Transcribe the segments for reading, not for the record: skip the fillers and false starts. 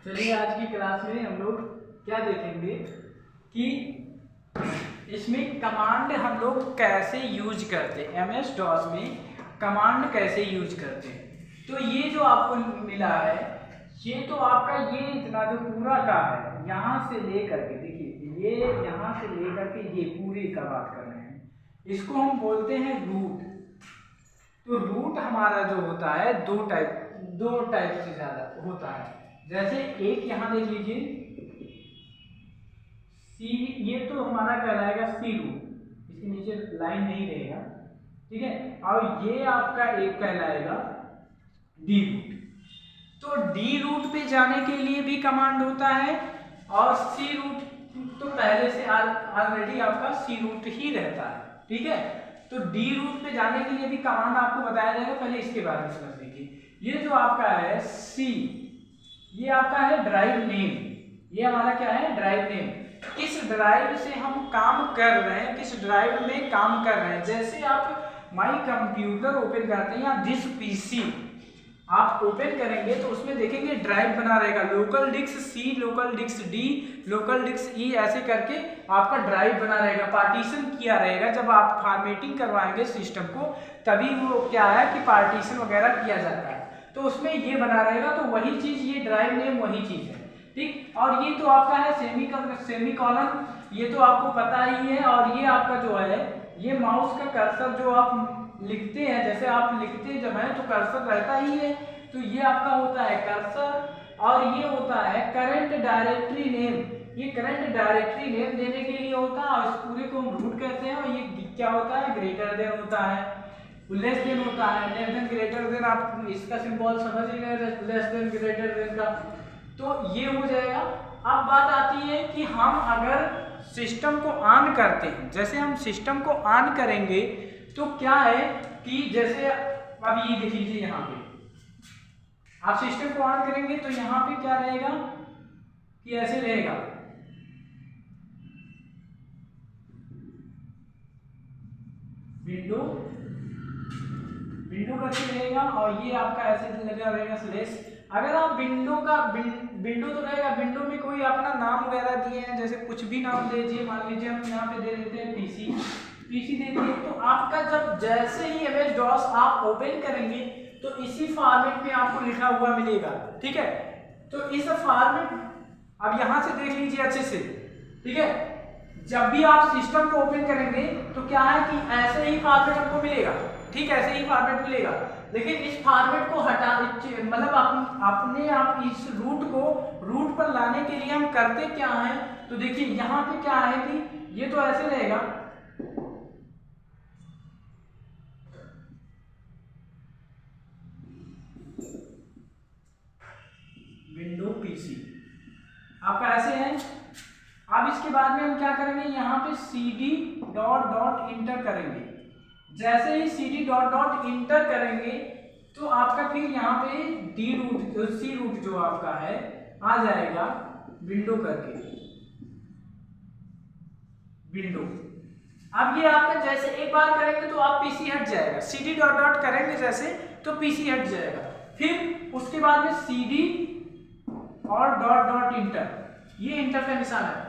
चलिए आज की क्लास में हम लोग क्या देखेंगे कि इसमें कमांड हम लोग कैसे यूज करते हैं, एमएस डॉस में कमांड कैसे यूज करते हैं। तो ये जो आपको मिला है ये तो आपका ये इतना जो पूरा का है, यहाँ से लेकर के देखिए ये यहाँ से लेकर के ये पूरे का बात कर रहे हैं, इसको हम बोलते हैं रूट। तो रूट हमारा जो होता है दो टाइप से ज्यादा होता है। जैसे एक यहाँ देख लीजिए सी, ये तो हमारा कहलाएगा सी रूट, इसके नीचे लाइन नहीं रहेगा, ठीक है। और ये आपका एक कहलाएगा डी रूट। तो डी रूट पे जाने के लिए भी कमांड होता है और सी रूट तो पहले से ऑलरेडी आपका सी रूट ही रहता है, ठीक है। तो डी रूट पे जाने के लिए भी कमांड आपको बताया जाएगा, पहले इसके बारे में समझ लीजिए। ये जो आपका है सी, ये आपका है ड्राइव नेम, ये हमारा क्या है ड्राइव नेम। किस ड्राइव से हम काम कर रहे हैं, किस ड्राइव में काम कर रहे हैं। जैसे आप माई कंप्यूटर ओपन करते हैं या दिस पीसी आप ओपन करेंगे तो उसमें देखेंगे ड्राइव बना रहेगा, local disk C, local disk D, local disk E, ऐसे करके आपका ड्राइव बना रहेगा, पार्टीशन किया रहेगा। जब आप फॉर्मेटिंग करवाएंगे सिस्टम को तभी वो क्या है कि पार्टीशन वगैरह किया जाता है, तो उसमें ये बना रहेगा। तो वही चीज ये ड्राइव नेम वही चीज है, ठीक। और ये तो आपका है सेमी कॉलन, ये तो आपको पता ही है। और ये आपका जो है ये माउस का कर्सर जो आप लिखते हैं, जैसे आप लिखते जब है तो कर्सर रहता ही है, तो ये आपका होता है कर्सर। और ये होता है करंट डायरेक्टरी नेम, ये करंट डायरेक्टरी नेम देने के लिए होता है और इस पूरे को हम रूट कहते हैं। और ये क्या होता है ग्रेटर देन होता है, लेस देन होता है, लेस देन ग्रेटर देन, आप इसका सिंबल समझ ही गए लेस देन ग्रेटर देन का, तो ये हो जाएगा। अब बात आती है कि हम अगर सिस्टम को ऑन करते हैं, जैसे हम सिस्टम को ऑन करेंगे तो क्या है कि जैसे अब ये देख लीजिए यहाँ पे आप सिस्टम को ऑन करेंगे तो यहाँ पे क्या रहेगा कि ऐसे रहेगा, विंडो करके रहेगा और ये आपका ऐसे लगा रहेगा स्लैश। अगर आप विंडो तो रहेगा, विंडो में कोई अपना नाम वगैरह दिए हैं, जैसे कुछ भी नाम दे दीजिए, मान लीजिए हम यहाँ पे दे देते हैं पीसी दे दिए। तो आपका जब जैसे ही एमएस डॉस आप ओपन करेंगे तो इसी फॉर्मेट में आपको लिखा हुआ मिलेगा, ठीक है। तो इस फॉर्मेट अब यहाँ से देख लीजिए अच्छे से, ठीक है। जब भी आप सिस्टम को ओपन करेंगे तो क्या है कि ऐसे ही फॉर्मेट आपको मिलेगा, ठीक, ऐसे ही फॉर्मेट मिलेगा। लेकिन इस फॉर्मेट को हटा मतलब अपने आप इस रूट पर लाने के लिए हम करते क्या है, तो देखिए यहाँ पे क्या है कि ये तो ऐसे रहेगा, विंडो पीसी आपका ऐसे है। अब इसके बाद में हम क्या करेंगे, यहाँ पे cd डॉट इंटर करेंगे। जैसे ही cd डॉट इंटर करेंगे तो आपका फिर यहाँ पे डी रूट सी रूट जो आपका है आ जाएगा विंडो करके, विंडो। अब ये आपका जैसे एक बार करेंगे तो आप पीसी हट जाएगा, cd डॉट करेंगे जैसे तो पीसी हट जाएगा। फिर उसके बाद में cd और डॉट इंटर, ये इंटर का निशान है।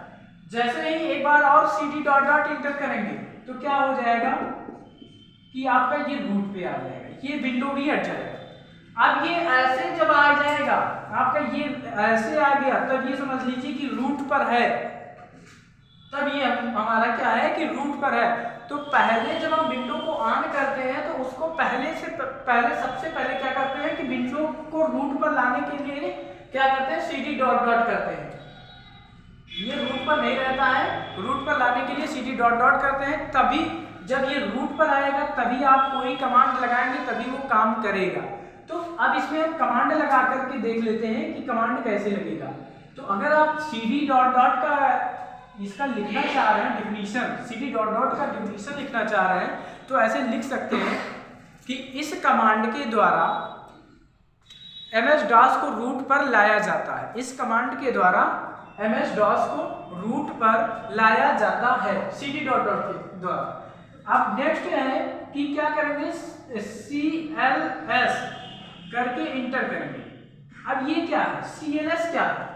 जैसे ही एक बार और cd डॉट इंटर करेंगे तो क्या हो जाएगा कि आपका ये रूट पे आ जाएगा, ये विंडो भी हट जाएगा। अब ये ऐसे जब आ जाएगा आपका, ये ऐसे आ गया तब ये समझ लीजिए कि रूट पर है, तब ये हमारा क्या है कि रूट पर है। तो पहले जब हम विंडो को ऑन करते हैं तो उसको सबसे पहले क्या करते हैं कि विंडो को रूट पर लाने के लिए क्या करते हैं cd डॉट करते हैं। ये रूट पर नहीं रहता है, रूट पर लाने के लिए cd डॉट करते हैं, तभी जब ये रूट पर आएगा तभी आप कोई कमांड लगाएंगे तभी वो काम करेगा। तो अब इसमें हम कमांड लगा करके देख लेते हैं कि कमांड कैसे लगेगा। तो अगर आप cd डॉट का इसका लिखना चाह रहे हैं डिफिनीशन, cd डॉट का डिफिनीशन लिखना चाह रहे हैं तो ऐसे लिख सकते हैं कि इस कमांड के द्वारा एमएस डॉस को रूट पर लाया जाता है, इस कमांड के द्वारा एमएस डॉस को रूट पर लाया जाता है cd डॉट के द्वारा। अब नेक्स्ट है कि क्या करेंगे, CLS करके इंटर करेंगे। अब अब ये क्या है, CLS क्या है,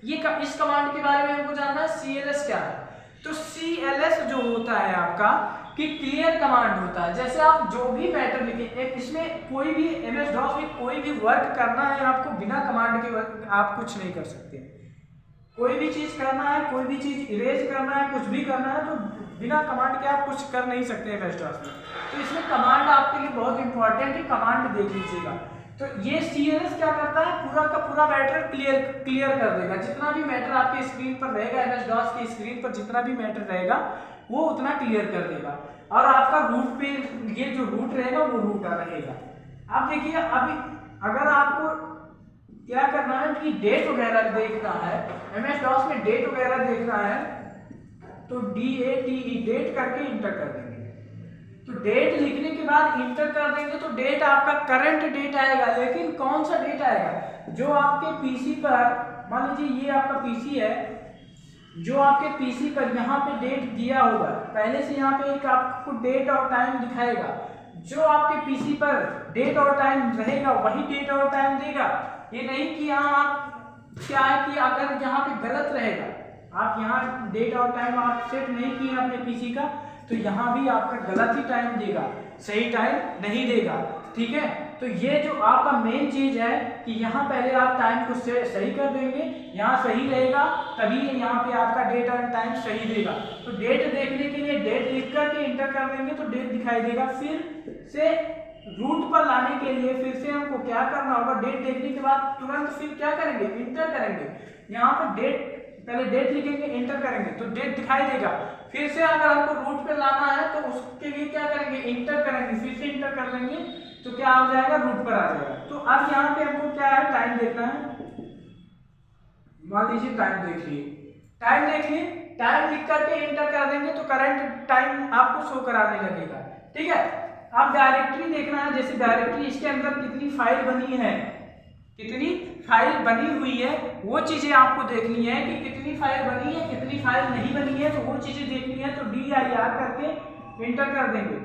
ये इस कमांड के बारे में हमको जानना है, CLS क्या है। तो CLS जो होता है आपका कि क्लियर कमांड होता है। जैसे आप जो भी मैटर लिखें, इसमें कोई भी MS DOS में कोई भी वर्क करना है आपको, बिना कमांड के आप कुछ नहीं कर सकते। कोई भी चीज करना है, कोई भी चीज इरेज करना है, कुछ भी करना है, तो बिना कमांड के आप कुछ कर नहीं सकते MS DOS में। तो इसमें कमांड आपके लिए बहुत इंपॉर्टेंट है, कमांड देख लीजिएगा। तो ये CLS क्या करता है, पूरा का पूरा मैटर क्लियर कर देगा। जितना भी मैटर आपके स्क्रीन पर रहेगा, MS DOS की स्क्रीन पर जितना भी मैटर रहेगा वो उतना क्लियर कर देगा। और आपका रूट पे ये जो रूट रहेगा वो रूट रहेगा। अब देखिए, अभी अगर आपको क्या करना है कि डेट वगैरह देखना है, MS DOS में डेट वगैरह देखना है, तो DATE डेट करके इंटर कर देंगे। तो डेट लिखने के बाद इंटर कर देंगे तो डेट आपका करंट डेट आएगा। लेकिन कौन सा डेट आएगा, जो आपके पीसी पर, मान लीजिए ये आपका पीसी है, जो आपके पीसी पर यहाँ पे डेट दिया होगा, पहले से यहाँ पे एक आपको डेट और टाइम दिखाएगा। जो आपके पीसी पर डेट और टाइम रहेगा वही डेट और टाइम देगा। ये नहीं कि यहाँ आप क्या है कि अगर यहाँ पे गलत रहेगा, आप यहाँ डेट और टाइम आप सेट नहीं किए अपने पीसी का, तो यहाँ भी आपका गलत ही टाइम देगा, सही टाइम नहीं देगा। ठीक है, तो ये जो आपका मेन चीज है कि यहाँ पहले आप टाइम को सही कर देंगे, यहाँ सही रहेगा तभी यहाँ पे आपका डेट और टाइम सही देगा। तो डेट देखने के लिए डेट लिख करके इंटर कर देंगे तो डेट दिखाई देगा। फिर से रूट पर लाने के लिए फिर से हमको क्या करना होगा, डेट देखने के बाद तुरंत फिर क्या करेंगे, इंटर करेंगे। यहाँ पर डेट, पहले डेट लिखेंगे, इंटर करेंगे तो डेट दिखाई देगा। फिर से अगर हमको रूट पे लाना है तो उसके लिए क्या करेंगे, इंटर करेंगे, फिर से इंटर कर देंगे तो क्या हो जाएगा, रूट पर आ जाएगा। तो अब यहाँ पे हमको क्या है, टाइम देखना है। मान लीजिए टाइम देख लिए, टाइम देख लिए, टाइम लिख करके इंटर कर देंगे तो करंट टाइम आपको शो कराने लगेगा। ठीक है, अब डायरेक्टरी देखना है। जैसे डायरेक्टरी, इसके अंदर कितनी फाइल बनी है, कितनी फाइल बनी हुई है, वो चीजें आपको देखनी है कि कितनी फाइल बनी है, कितनी फाइल नहीं बनी है, तो वो चीजें देखनी है। तो DIR करके इंटर कर देंगे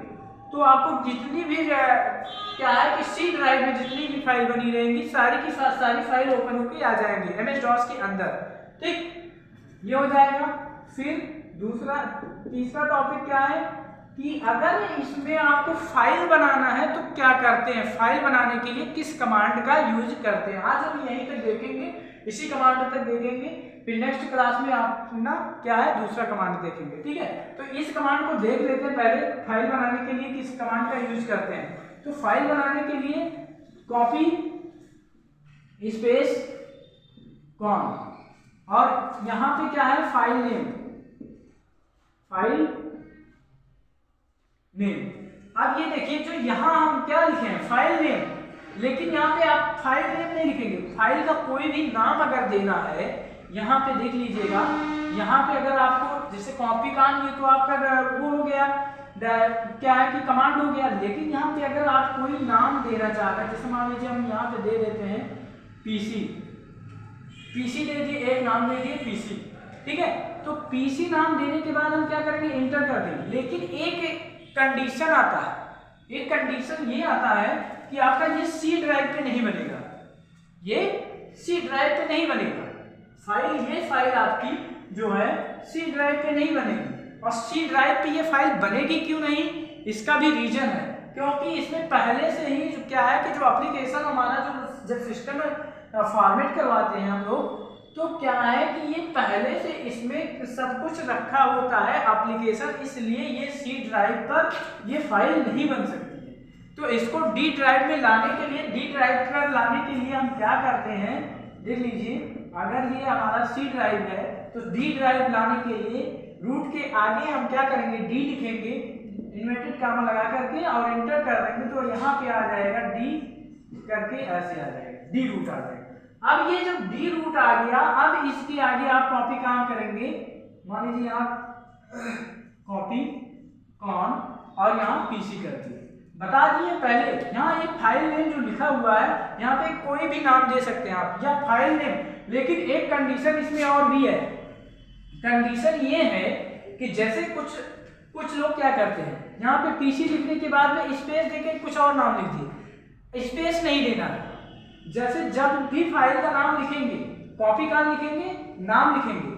तो आपको जितनी भी क्या है कि C ड्राइव में जितनी भी फाइल बनी रहेंगी सारी की सारी फाइल ओपन होकर आ जाएंगी MS DOS के अंदर। ठीक, ये हो जाएगा। फिर तीसरा टॉपिक क्या है कि अगर इसमें आपको फाइल बनाना है तो क्या करते हैं, फाइल बनाने के लिए किस कमांड का यूज करते हैं। आज हम यहीं तक देखेंगे, इसी कमांड तक देखेंगे। फिर नेक्स्ट क्लास में आप ना क्या है दूसरा कमांड देखेंगे। ठीक है, तो इस कमांड को देख लेते हैं पहले, फाइल बनाने के लिए किस कमांड का यूज करते हैं। तो फाइल बनाने के लिए कॉपी स्पेस कॉम, और यहाँ पे क्या है, फाइल नेम, फाइल नेम। अब ये देखिए, जो यहाँ हम क्या लिखे हैं, फाइल नेम, लेकिन यहाँ पे आप फाइल नेम नहीं लिखेंगे। फाइल का कोई भी नाम अगर देना है, यहाँ पे देख लीजिएगा, यहाँ पे अगर आपको जैसे कॉपी काम, ये तो आपका वो हो गया, क्या है कि कमांड हो गया। लेकिन यहाँ पे अगर आप कोई नाम देना चाहते हैं, जैसे मान लीजिए हम यहाँ पे दे देते हैं पीसी दे दिए, एक नाम दे दिए PC। ठीक है, तो PC नाम देने के बाद हम क्या करेंगे, इंटर कर देंगे। लेकिन एक कंडीशन आता है, एक कंडीशन ये आता है कि आपका ये C ड्राइव पे नहीं बनेगा, ये C ड्राइव पे नहीं बनेगा फाइल। ये फाइल आपकी जो है C ड्राइव पे नहीं बनेगी। और C ड्राइव पे ये फाइल बनेगी क्यों नहीं, इसका भी रीजन है, क्योंकि इसमें पहले से ही क्या है कि जो एप्लीकेशन हमारा जो जब सिस्टम में फॉर्मेट करवाते हैं हम लोग, तो क्या है कि ये पहले से इसमें सब कुछ रखा होता है एप्लीकेशन, इसलिए ये C ड्राइव पर ये फाइल नहीं बन सकती है। तो इसको D ड्राइव में लाने के लिए, D ड्राइव पर लाने के लिए हम क्या करते हैं, देख लीजिए, अगर ये हमारा C ड्राइव है तो D ड्राइव लाने के लिए रूट के आगे हम क्या करेंगे, D लिखेंगे, इन्वर्टेड कामा लगा करके और इंटर कर देंगे तो यहाँ पे आ जाएगा D करके, ऐसे आ जाएगा, D रूट आ जाएगा। अब ये जो D रूट आ गया, अब इसके आगे आप कॉपी काम करेंगे, मान लीजिए यहाँ कॉपी कॉन और यहाँ PC कर दिए, बता दिए पहले। यहाँ एक फाइल नेम जो लिखा हुआ है, यहाँ पे कोई भी नाम दे सकते हैं आप या फाइल नेम। लेकिन एक कंडीशन इसमें और भी है, कंडीशन ये है कि जैसे कुछ लोग क्या करते हैं, यहाँ पे PC लिखने के बाद में स्पेस देके कुछ और नाम लिख दिए, स्पेस नहीं देना है। जैसे जब भी फाइल का नाम लिखेंगे, कॉपी कहाँ लिखेंगे, नाम लिखेंगे।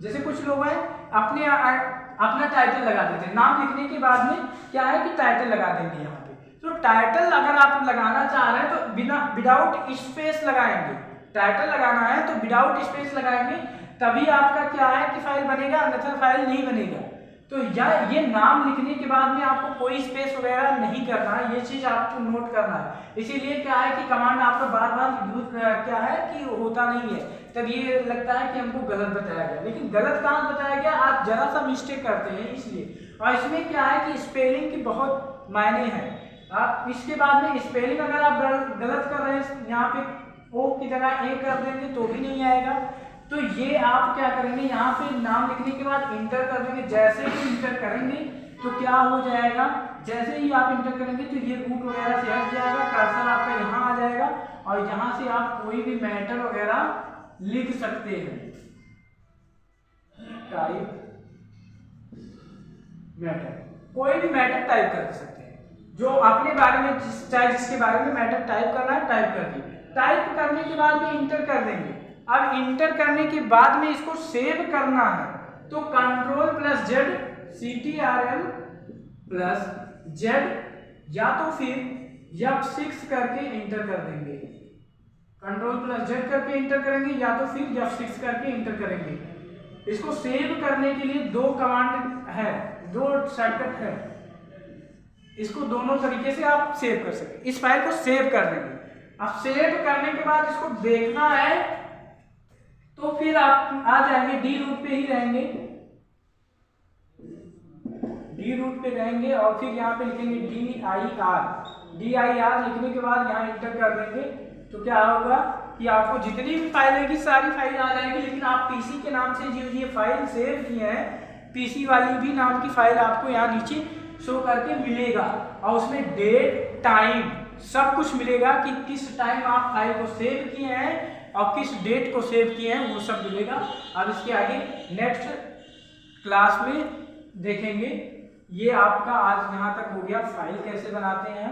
जैसे कुछ लोग हैं अपना टाइटल लगा देते हैं, नाम लिखने के बाद में क्या है कि टाइटल लगा देंगे यहाँ पे। तो टाइटल अगर आप लगाना चाह रहे हैं तो विदाउट स्पेस लगाएंगे। टाइटल लगाना है तो विदाउट स्पेस लगाएंगे, तभी आपका क्या है कि फाइल बनेगा, अन्यथा फाइल नहीं बनेगा। तो ये नाम लिखने के बाद में आपको कोई स्पेस वगैरह नहीं करना है, ये चीज आपको नोट करना है। इसीलिए क्या है कि कमांड आपका बार बार यूज क्या है कि होता नहीं है, तब ये लगता है कि हमको गलत बताया गया, लेकिन गलत काम बताया गया, आप जरा सा मिस्टेक करते हैं इसलिए। और इसमें क्या है कि स्पेलिंग की बहुत मायने हैं। आप इसके बाद में स्पेलिंग अगर आप गलत कर रहे हैं, यहाँ पे ओ की जगह ए कर देंगे तो भी नहीं आएगा। तो ये आप क्या करेंगे, यहाँ पे नाम लिखने के बाद इंटर कर देंगे। जैसे ही इंटर करेंगे तो क्या हो जाएगा, जैसे ही आप इंटर करेंगे तो ये रूट वगैरह से हट जाएगा, कर्सर आपका यहाँ आ जाएगा और यहाँ से आप कोई भी मैटर वगैरह लिख सकते हैं। टाइप मैटर, कोई भी मैटर टाइप कर सकते हैं, जो अपने बारे में चाहे जिसके बारे में मैटर टाइप करना है टाइप कर दिए। टाइप करने के बाद में इंटर कर देंगे। अब इंटर करने के बाद में इसको सेव करना है तो Ctrl+Z CTRL प्लस Z या तो फिर F6 करके इंटर कर देंगे। Ctrl+Z करके इंटर करेंगे या तो फिर F6 करके इंटर करेंगे। इसको सेव करने के लिए दो कमांड है, दो शॉर्टकट है, इसको दोनों तरीके से आप सेव कर सकते। इस फाइल को सेव कर देंगे। अब सेव करने के बाद इसको देखना है तो फिर आप आ जाएंगे डी रूट पे ही रहेंगे, डी रूट पे रहेंगे और फिर यहाँ पे लिखेंगे DIR लिखने के बाद यहाँ इंटर कर देंगे। तो क्या होगा कि आपको जितनी भी फाइल आएगी सारी फाइल आ जाएगी, लेकिन आप पीसी के नाम से जो ये फाइल सेव किए हैं, पीसी वाली भी नाम की फाइल आपको यहाँ नीचे शो करके मिलेगा और उसमें डेट टाइम सब कुछ मिलेगा कि किस टाइम आप फाइल को सेव किए हैं और किस डेट को सेव किए हैं, वो सब मिलेगा। अब इसके आगे नेक्स्ट क्लास में देखेंगे। ये आपका आज यहाँ तक हो गया, फाइल कैसे बनाते हैं,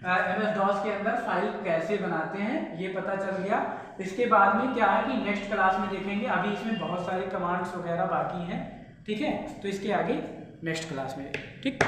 MS-DOS के अंदर फाइल कैसे बनाते हैं ये पता चल गया। इसके बाद में क्या है कि नेक्स्ट क्लास में देखेंगे। अभी इसमें बहुत सारे कमांड्स वगैरह बाकी हैं, ठीक है, तो इसके आगे नेक्स्ट क्लास में, ठीक।